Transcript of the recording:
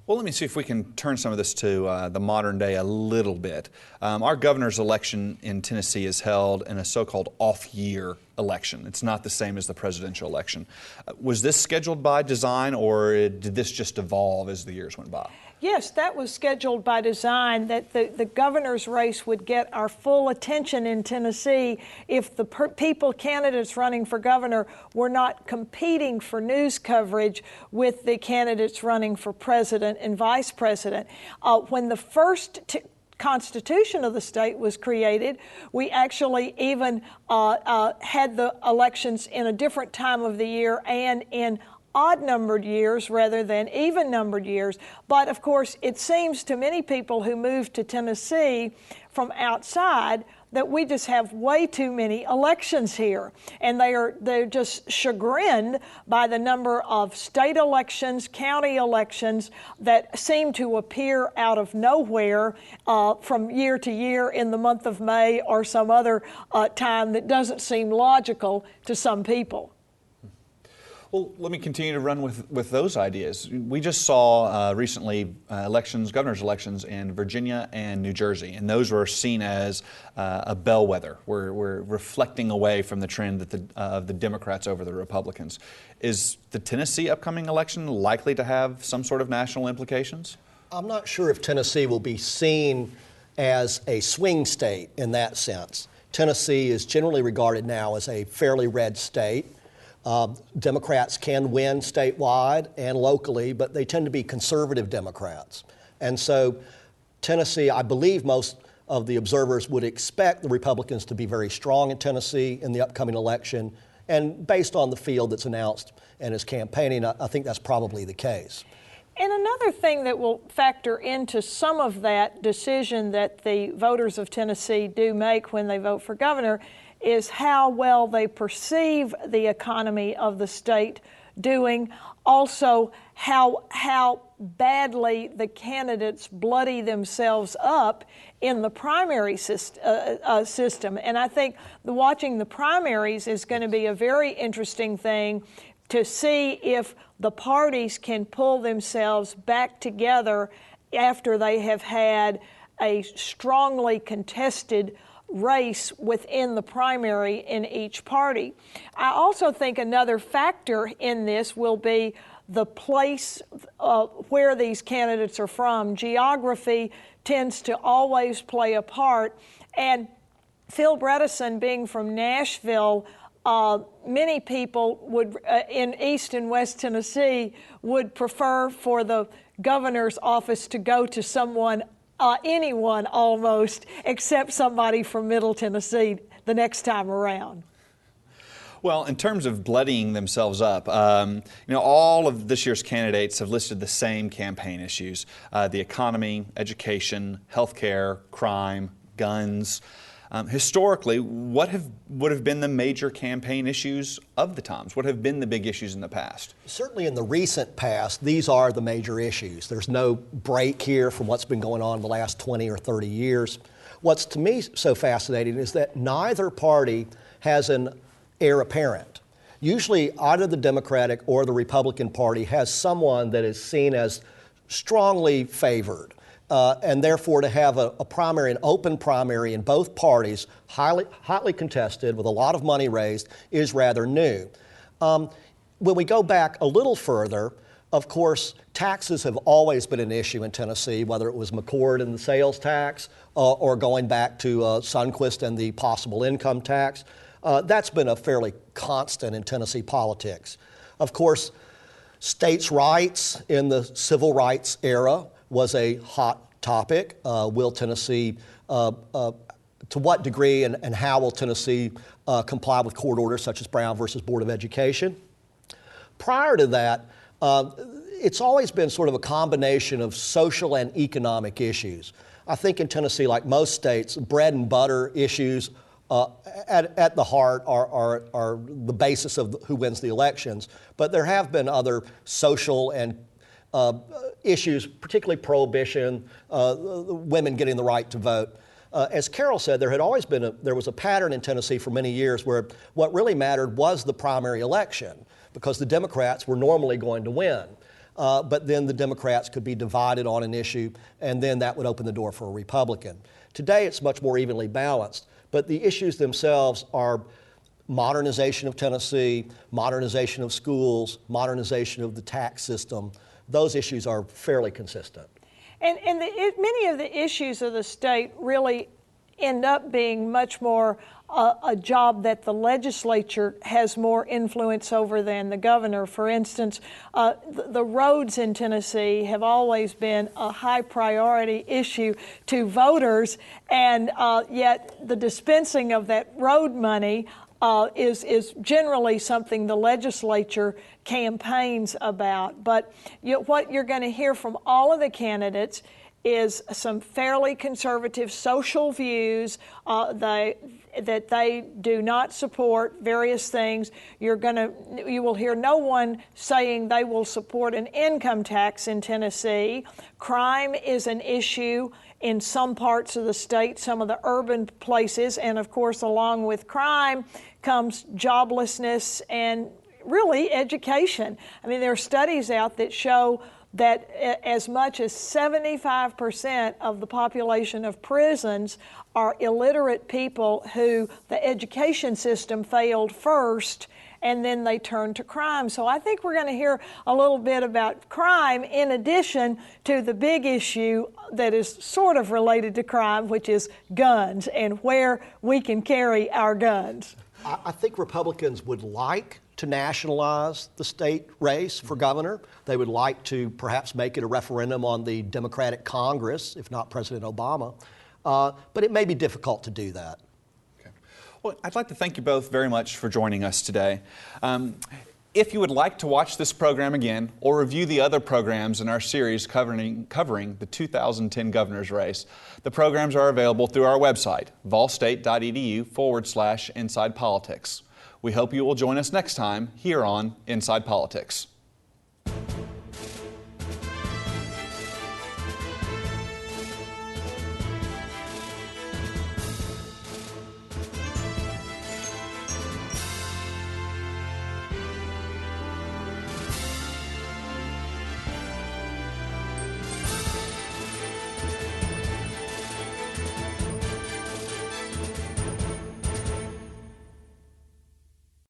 Well, let me see if we can turn some of this to the modern day a little bit. Our governor's election in Tennessee is held in a so-called off-year election. It's not the same as the presidential election. Was this scheduled by design, or did this just evolve as the years went by? Yes, that was scheduled by design, that the governor's race would get our full attention in Tennessee if the candidates running for governor were not competing for news coverage with the candidates running for president and vice president. When the first Constitution of the state was created, we actually even had the elections in a different time of the year and in odd-numbered years rather than even-numbered years. But, of course, it seems to many people who moved to Tennessee from outside that we just have way too many elections here. And they're just chagrined by the number of state elections, county elections that seem to appear out of nowhere from year to year in the month of May or some other time that doesn't seem logical to some people. Well, let me continue to run with those ideas. We just saw recently governor's elections in Virginia and New Jersey, and those were seen as a bellwether. We're reflecting away from the trend of the Democrats over the Republicans. Is the Tennessee upcoming election likely to have some sort of national implications? I'm not sure if Tennessee will be seen as a swing state in that sense. Tennessee is generally regarded now as a fairly red state. Democrats can win statewide and locally, but they tend to be conservative Democrats. And so Tennessee, I believe most of the observers would expect the Republicans to be very strong in Tennessee in the upcoming election. And based on the field that's announced and is campaigning, I think that's probably the case. And another thing that will factor into some of that decision that the voters of Tennessee do make when they vote for governor is how well they perceive the economy of the state doing. Also, how badly the candidates bloody themselves up in the primary system. And I think watching the primaries is going to be a very interesting thing to see if the parties can pull themselves back together after they have had a strongly contested race within the primary in each party. I also think another factor in this will be the place where these candidates are from. Geography tends to always play a part, and Phil Bredesen being from Nashville, many people would in East and West Tennessee would prefer for the governor's office to go to anyone almost, except somebody from Middle Tennessee the next time around. Well, in terms of bloodying themselves up, all of this year's candidates have listed the same campaign issues: the economy, education, healthcare, crime, guns. Historically, what would have been the major campaign issues of the times? What have been the big issues in the past? Certainly in the recent past, these are the major issues. There's no break here from what's been going on in the last 20 or 30 years. What's to me so fascinating is that neither party has an heir apparent. Usually either the Democratic or the Republican Party has someone that is seen as strongly favored. And therefore to have a primary, an open primary in both parties, hotly contested with a lot of money raised, is rather new. When we go back a little further, of course, taxes have always been an issue in Tennessee, whether it was McCord and the sales tax or going back to Sundquist and the possible income tax. That's been a fairly constant in Tennessee politics. Of course, states' rights in the civil rights era was a hot topic. Will Tennessee, to what degree and how will Tennessee comply with court orders such as Brown versus Board of Education? Prior to that, it's always been sort of a combination of social and economic issues. I think in Tennessee, like most states, bread and butter issues at the heart are the basis of who wins the elections. But there have been other social and issues, particularly prohibition, women getting the right to vote. As Carole said, there was a pattern in Tennessee for many years where what really mattered was the primary election, because the Democrats were normally going to win. but then the Democrats could be divided on an issue, and then that would open the door for a Republican. Today, it's much more evenly balanced, but the issues themselves are modernization of Tennessee, modernization of schools, modernization of the tax system. Those issues are fairly consistent. And many of the issues of the state really end up being much more a job that the legislature has more influence over than the governor. For instance, the roads in Tennessee have always been a high priority issue to voters, and yet the dispensing of that road money is generally something the legislature campaigns about. But what you're going to hear from all of the candidates is some fairly conservative social views that they do not support various things. You will hear no one saying they will support an income tax in Tennessee. Crime is an issue in some parts of the state, some of the urban places, and of course along with crime comes joblessness and really education. I mean, there are studies out that show that as much as 75% of the population of prisons are illiterate people who the education system failed first, and then they turn to crime. So I think we're going to hear a little bit about crime in addition to the big issue that is sort of related to crime, which is guns and where we can carry our guns. I think Republicans would like to nationalize the state race for governor. They would like to perhaps make it a referendum on the Democratic Congress, if not President Obama. But it may be difficult to do that. Okay. Well, I'd like to thank you both very much for joining us today. If you would like to watch this program again or review the other programs in our series covering the 2010 governor's race, the programs are available through our website, volstate.edu/Inside Politics. We hope you will join us next time here on Inside Politics.